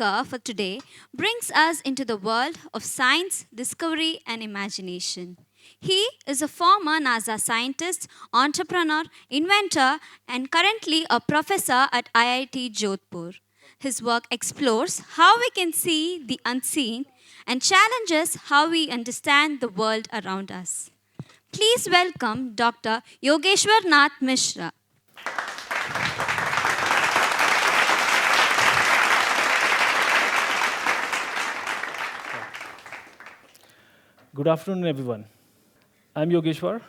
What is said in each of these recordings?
speaker for today brings us into the world of science, discovery, and imagination. He is a former NASA scientist, entrepreneur, inventor, and currently a professor at IIT Jodhpur. His work explores how we can see the unseen and challenges how we understand the world around us. Please welcome Dr. Yogeshwar Nath Mishra. Good afternoon, everyone. I'm Yogeshwar,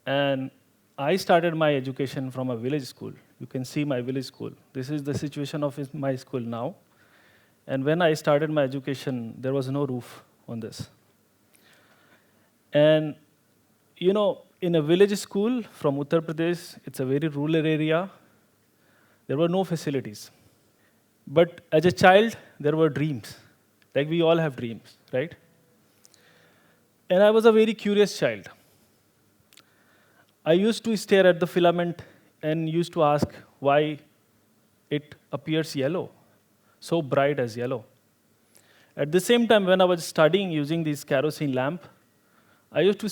and I started my education from a village school. You can see my village school. This is the situation of my school now. And when I started my education, there was no roof on this. And in a village school from Uttar Pradesh, it's a very rural area. There were no facilities. But as a child, there were dreams. Like we all have dreams, right? And I was a very curious child. I used to stare at the filament and used to ask why it appears yellow, so bright as yellow. At the same time, when I was studying using this kerosene lamp, I used to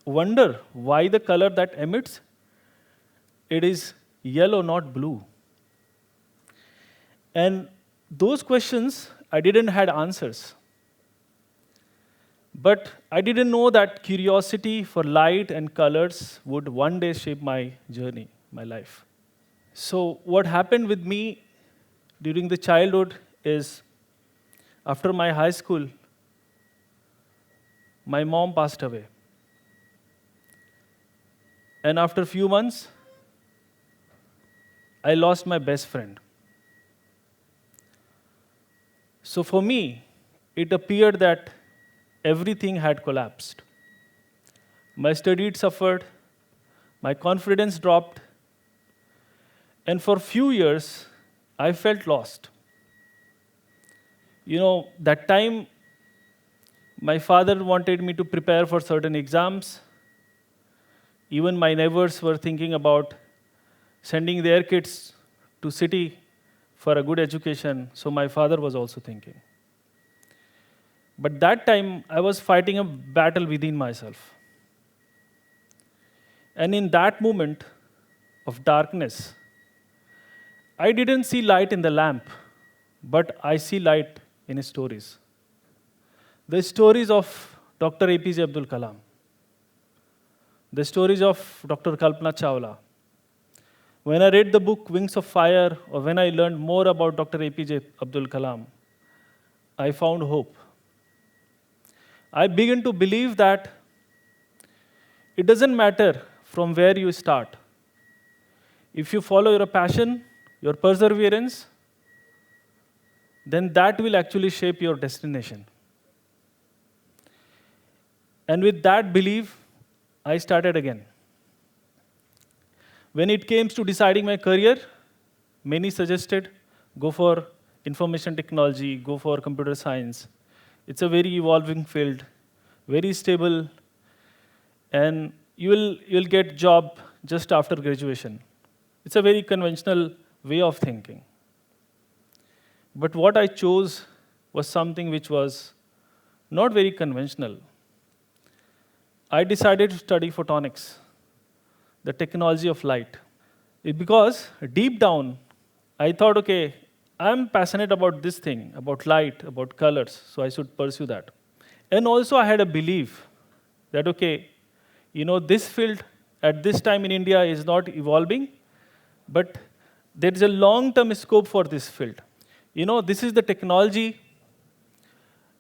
wonder why the color that emits, it is yellow, not blue. And those questions, I didn't have answers. But I didn't know that curiosity for light and colors would one day shape my journey, my life. So what happened with me during the childhood is, after my high school, my mom passed away. And after a few months, I lost my best friend. So for me, it appeared that everything had collapsed. My studies suffered, my confidence dropped, and for a few years, I felt lost. That time, my father wanted me to prepare for certain exams. Even my neighbors were thinking about sending their kids to city for a good education, so my father was also thinking. But that time, I was fighting a battle within myself. And in that moment of darkness, I didn't see light in the lamp, but I see light in his stories. The stories of Dr. APJ Abdul Kalam, the stories of Dr. Kalpana Chawla. When I read the book Wings of Fire, or when I learned more about Dr. APJ Abdul Kalam, I found hope. I began to believe that it doesn't matter from where you start. If you follow your passion, your perseverance, then that will actually shape your destination. And with that belief, I started again. When it came to deciding my career, many suggested go for information technology, go for computer science. It's a very evolving field, very stable, and you'll get job just after graduation. It's a very conventional way of thinking. But what I chose was something which was not very conventional. I decided to study photonics, the technology of light. Because deep down, I thought, okay, I'm passionate about this thing, about light, about colors, so I should pursue that. And also I had a belief that, okay, this field at this time in India is not evolving, but there is a long-term scope for this field. This is the technology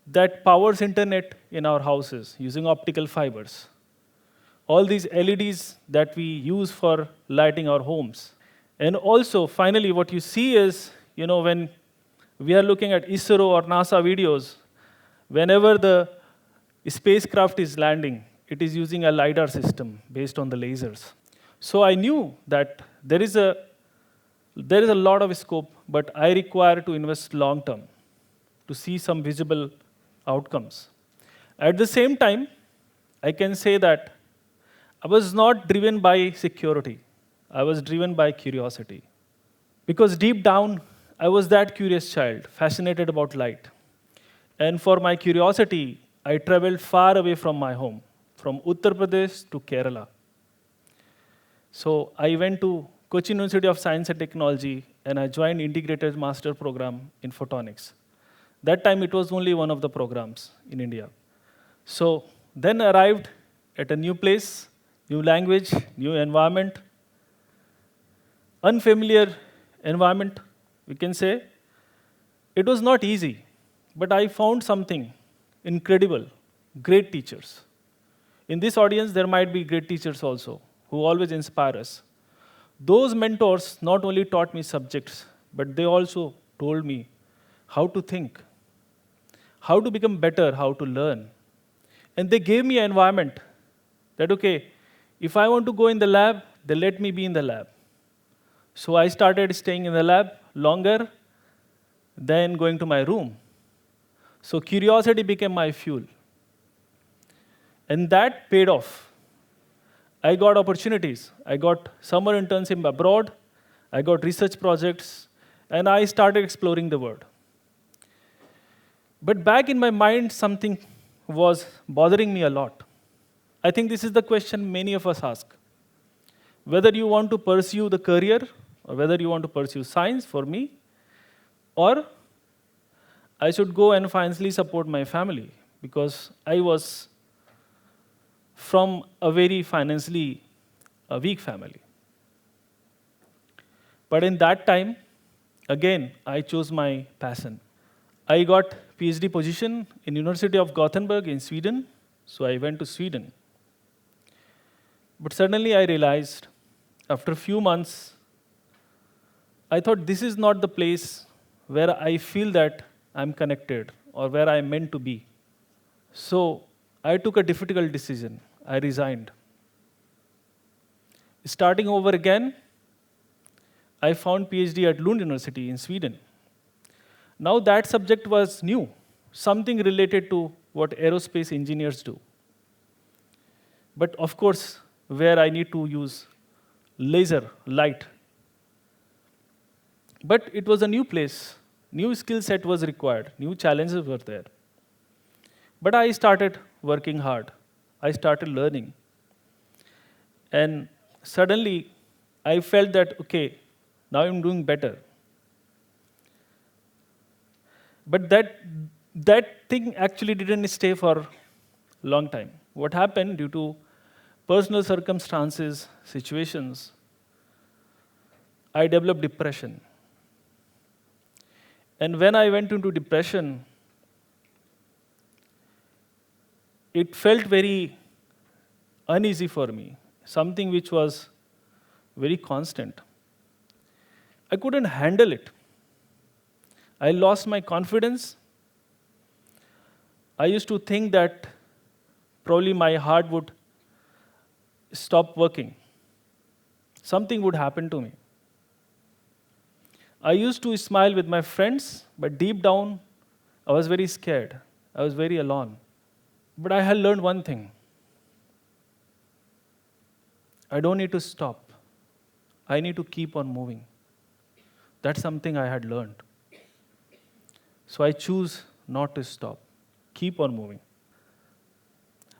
that powers internet in our houses using optical fibers. All these LEDs that we use for lighting our homes. And also, finally, what you see is, when we are looking at ISRO or NASA videos, whenever the spacecraft is landing, it is using a LiDAR system based on the lasers. So I knew that there is a lot of scope, but I require to invest long term to see some visible outcomes. At the same time, I can say that I was not driven by security. I was driven by curiosity. Because deep down, I was that curious child, fascinated about light. And for my curiosity, I traveled far away from my home, from Uttar Pradesh to Kerala. So I went to Cochin University of Science and Technology and I joined integrated master program in photonics. That time it was only one of the programs in India. So then arrived at a new place, new language, new environment, unfamiliar environment, we can say. It was not easy, but I found something incredible, great teachers. In this audience, there might be great teachers also who always inspire us. Those mentors not only taught me subjects, but they also told me how to think, how to become better, how to learn. And they gave me an environment that, okay, if I want to go in the lab, they let me be in the lab. So I started staying in the lab longer than going to my room. So curiosity became my fuel. And that paid off. I got opportunities. I got summer internship abroad. I got research projects. And I started exploring the world. But back in my mind, something was bothering me a lot. I think this is the question many of us ask. Whether you want to pursue the career, or whether you want to pursue science for me, or I should go and financially support my family, because I was from a very financially weak family. But in that time, again, I chose my passion. I got PhD position in University of Gothenburg in Sweden, so I went to Sweden. But suddenly I realized, after a few months, I thought this is not the place where I feel that I'm connected or where I'm meant to be. So I took a difficult decision. I resigned. Starting over again, I found PhD at Lund University in Sweden. Now that subject was new, something related to what aerospace engineers do. But of course, where I need to use laser, light. But it was a new place, new skill set was required, new challenges were there. But I started working hard. I started learning. And suddenly, I felt that, okay, now I'm doing better. But that thing actually didn't stay for a long time. What happened due to personal circumstances, situations, I developed depression. And when I went into depression, it felt very uneasy for me, something which was very constant. I couldn't handle it. I lost my confidence. I used to think that probably my heart would stop working. Something would happen to me. I used to smile with my friends, but deep down, I was very scared. I was very alone. But I had learned one thing. I don't need to stop. I need to keep on moving. That's something I had learned. So I choose not to stop. Keep on moving.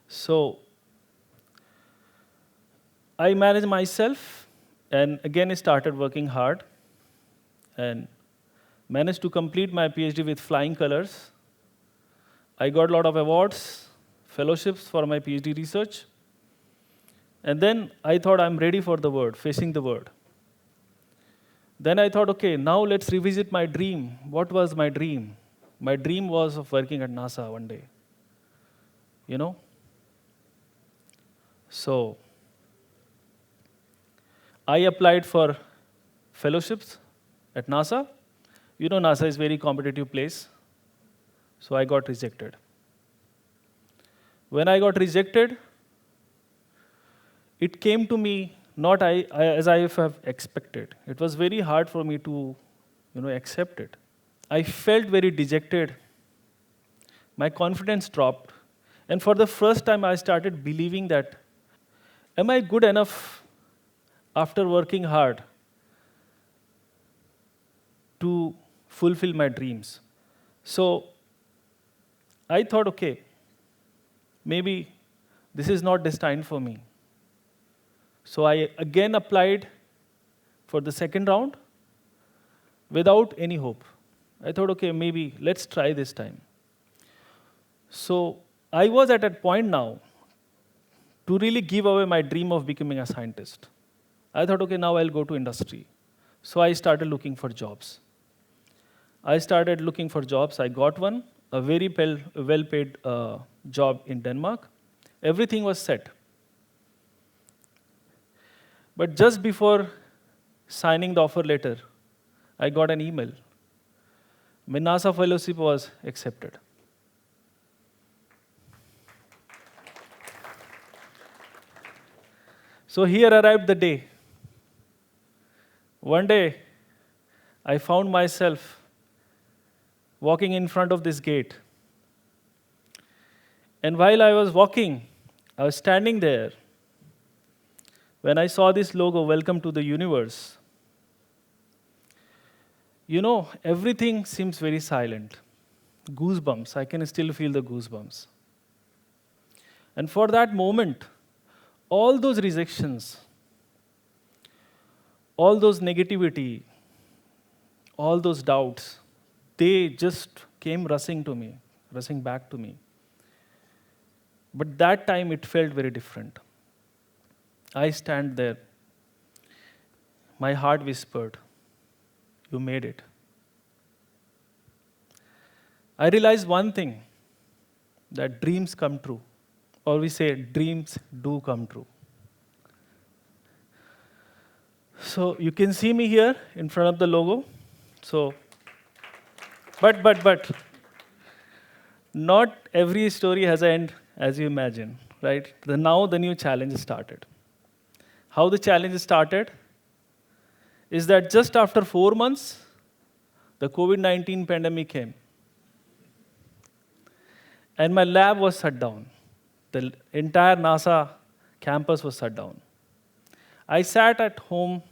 So I managed myself and again started working hard and managed to complete my PhD with flying colors. I got a lot of awards, fellowships for my PhD research. And then I thought I'm ready for the world, facing the world. Then I thought, okay, now let's revisit my dream. What was my dream? My dream was of working at NASA one day. You know? So I applied for fellowships at NASA. You know, NASA is a very competitive place. So I got rejected. When I got rejected, it came to me not as I have expected. It was very hard for me to, accept it. I felt very dejected. My confidence dropped. And for the first time, I started believing that, am I good enough after working hard to fulfill my dreams. So I thought, okay, maybe this is not destined for me. So I again applied for the second round without any hope. I thought, okay, maybe let's try this time. So I was at a point now to really give away my dream of becoming a scientist. I thought, okay, now I'll go to industry. So I started looking for jobs. I started looking for jobs. I got one, a very well-paid job in Denmark. Everything was set. But just before signing the offer letter, I got an email. My NASA fellowship was accepted. So here arrived the day. One day, I found myself walking in front of this gate. And while I was walking, I was standing there when I saw this logo, Welcome to the Universe. You know, everything seems very silent. Goosebumps, I can still feel the goosebumps. And for that moment, all those rejections, all those negativity, all those doubts, they just came rushing back to me. But that time it felt very different. I stand there. My heart whispered, you made it. I realized one thing, that dreams come true. Or we say dreams do come true. So you can see me here in front of the logo. So, but, not every story has an end as you imagine, right? Now the new challenge started. How the challenge started is that just after 4 months, the COVID-19 pandemic came. And my lab was shut down. The entire NASA campus was shut down. I sat at home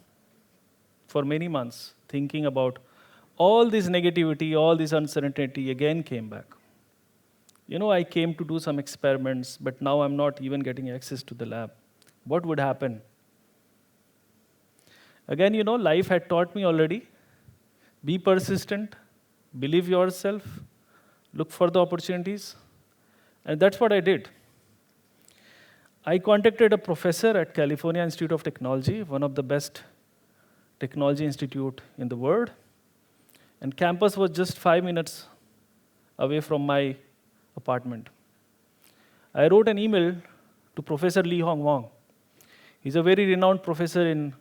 for many months thinking about all this negativity, all this uncertainty again came back. You know, I came to do some experiments, but now I'm not even getting access to the lab. What would happen? Again, you know, life had taught me already, be persistent, believe yourself, look for the opportunities. And that's what I did. I contacted a professor at California Institute of Technology, one of the best technology institute in the world. And campus was just 5 minutes away from my apartment. I wrote an email to Professor Lee Hong Wong. He's a very renowned professor in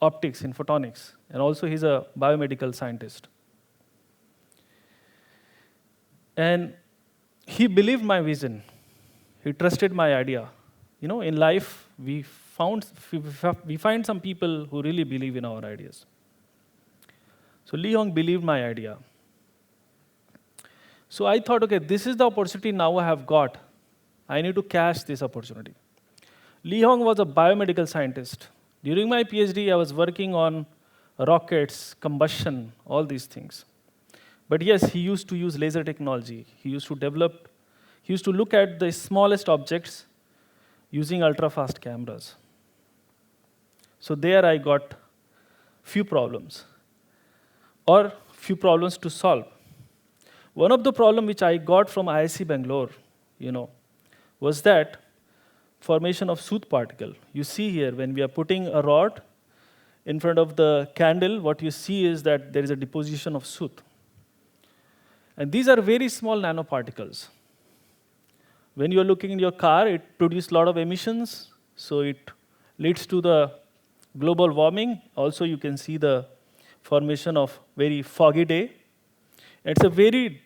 optics, in photonics, and also he's a biomedical scientist. And he believed my vision. He trusted my idea. You know, in life, we find some people who really believe in our ideas. So Lee Hong believed my idea. So I thought, okay, this is the opportunity now I have got. I need to catch this opportunity. Lee Hong was a biomedical scientist. During my PhD, I was working on rockets, combustion, all these things. But yes, he used to use laser technology. He used to look at the smallest objects using ultrafast cameras. So there I got few problems, or few problems to solve. One of the problems which I got from IIC Bangalore, was that formation of soot particle. You see here, when we are putting a rod in front of the candle, what you see is that there is a deposition of soot. And these are very small nanoparticles. When you're looking in your car, it produces a lot of emissions, so it leads to the global warming. Also, you can see the formation of very foggy day. It's a very,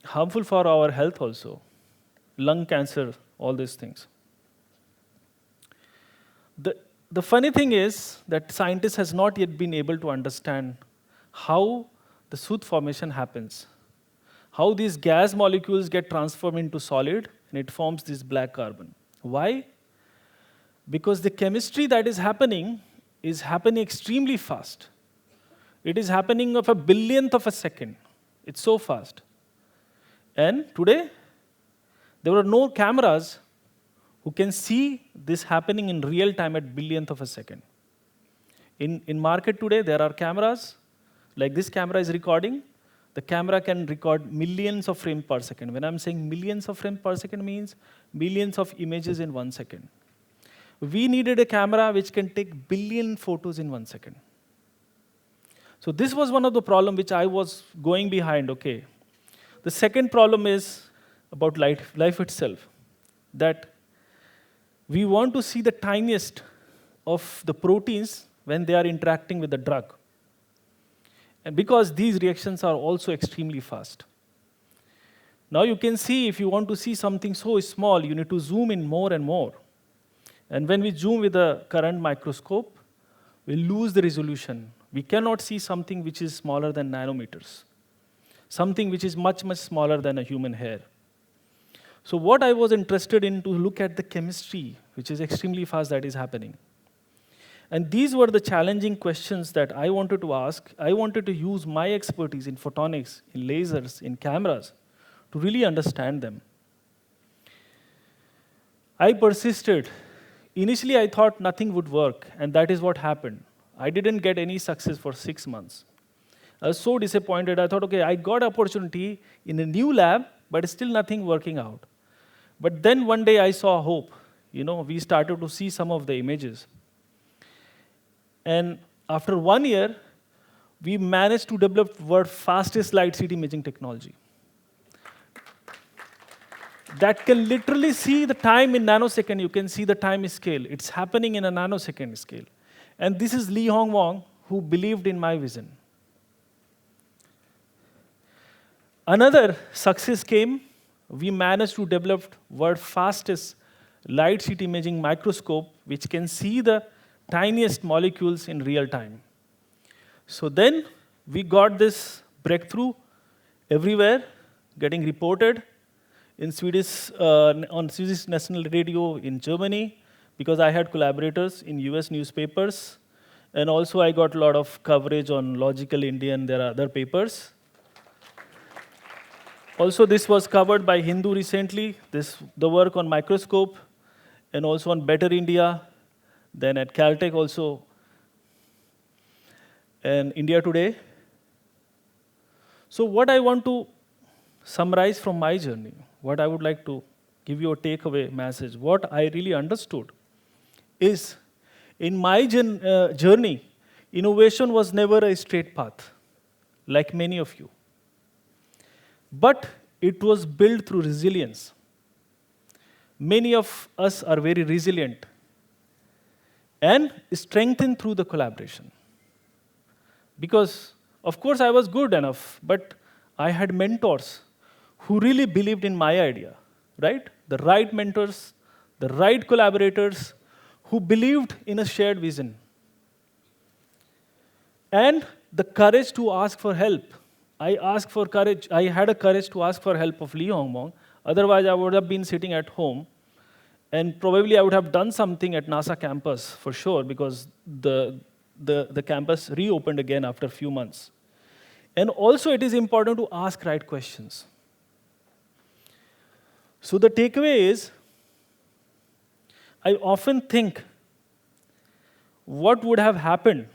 harmful for our health also. Lung cancer, all these things. The funny thing is that scientists has not yet been able to understand how the soot formation happens. How these gas molecules get transformed into solid and it forms this black carbon. Why? Because the chemistry that is happening extremely fast. It is happening of a billionth of a second. It's so fast. And today, there were no cameras who can see this happening in real time at billionth of a second. In market today, there are cameras, like this camera is recording. The camera can record millions of frames per second. When I'm saying millions of frames per second means millions of images in 1 second. We needed a camera which can take billion photos in 1 second. So this was one of the problems which I was going behind, okay. The second problem is about life itself, that we want to see the tiniest of the proteins when they are interacting with the drug. And because these reactions are also extremely fast. Now you can see, if you want to see something so small, you need to zoom in more and more. And when we zoom with the current microscope, we lose the resolution. We cannot see something which is smaller than nanometers, something which is much, much smaller than a human hair. So what I was interested in to look at the chemistry, which is extremely fast that is happening. And these were the challenging questions that I wanted to ask. I wanted to use my expertise in photonics, in lasers, in cameras, to really understand them. I persisted. Initially, I thought nothing would work, and that is what happened. I didn't get any success for 6 months. I was so disappointed. I thought, okay, I got opportunity in a new lab, but still nothing working out. But then one day I saw hope. We started to see some of the images. And after 1 year, we managed to develop the world's fastest light CT imaging technology that can literally see the time in nanosecond. You can see the time scale. It's happening in a nanosecond scale. And this is Li Hong Wang, who believed in my vision. Another success came. We managed to develop the world's fastest light CT imaging microscope, which can see the tiniest molecules in real time. So then we got this breakthrough everywhere, getting reported in on Swedish National Radio in Germany, because I had collaborators in US newspapers. And also I got a lot of coverage on Logical India, and there are other papers. Also, this was covered by Hindu recently, the work on microscope, and also on Better India, then at Caltech also, and India Today. So what I want to summarize from my journey, what I would like to give you a takeaway message, what I really understood is, in my journey, innovation was never a straight path, like many of you. But it was built through resilience. Many of us are very resilient and strengthened through the collaboration. Because, of course, I was good enough, but I had mentors who really believed in my idea, right? The right mentors, the right collaborators who believed in a shared vision. And the courage to ask for help. I had a courage to ask for help of Li Hong Wang. Otherwise, I would have been sitting at home, and probably I would have done something at NASA campus for sure, because the campus reopened again after a few months. And also, it is important to ask right questions. So the takeaway is, I often think, what would have happened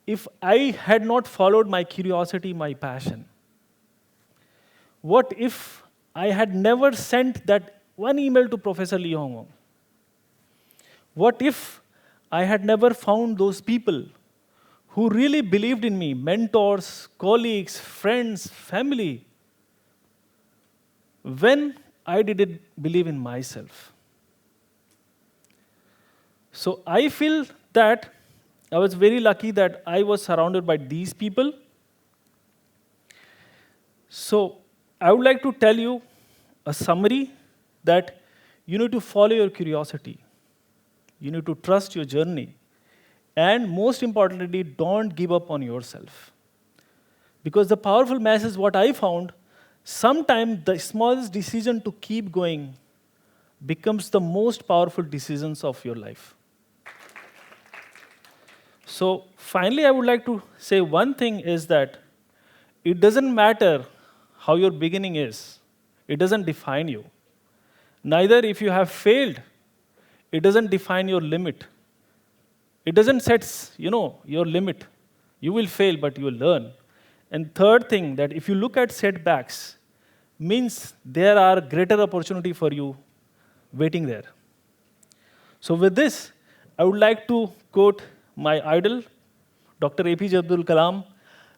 if I had not followed my curiosity, my passion? What if I had never sent that one email to Professor Li Hong Wang? What if I had never found those people who really believed in me, mentors, colleagues, friends, family, when I didn't believe in myself? So I feel that I was very lucky that I was surrounded by these people. So I would like to tell you a summary that you need to follow your curiosity. You need to trust your journey. And most importantly, don't give up on yourself. Because the powerful message, what I found, sometimes the smallest decision to keep going becomes the most powerful decisions of your life. So finally, I would like to say one thing is that it doesn't matter how your beginning is. It doesn't define you. Neither if you have failed, it doesn't define your limit. It doesn't set, your limit. You will fail, but you will learn. And third thing, that if you look at setbacks, means there are greater opportunity for you waiting there. So with this, I would like to quote my idol, Dr. APJ Abdul Kalam.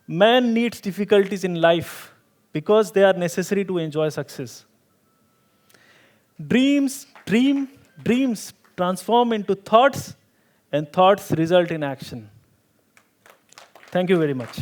Man needs difficulties in life because they are necessary to enjoy success. Dreams transform into thoughts, and thoughts result in action. Thank you very much.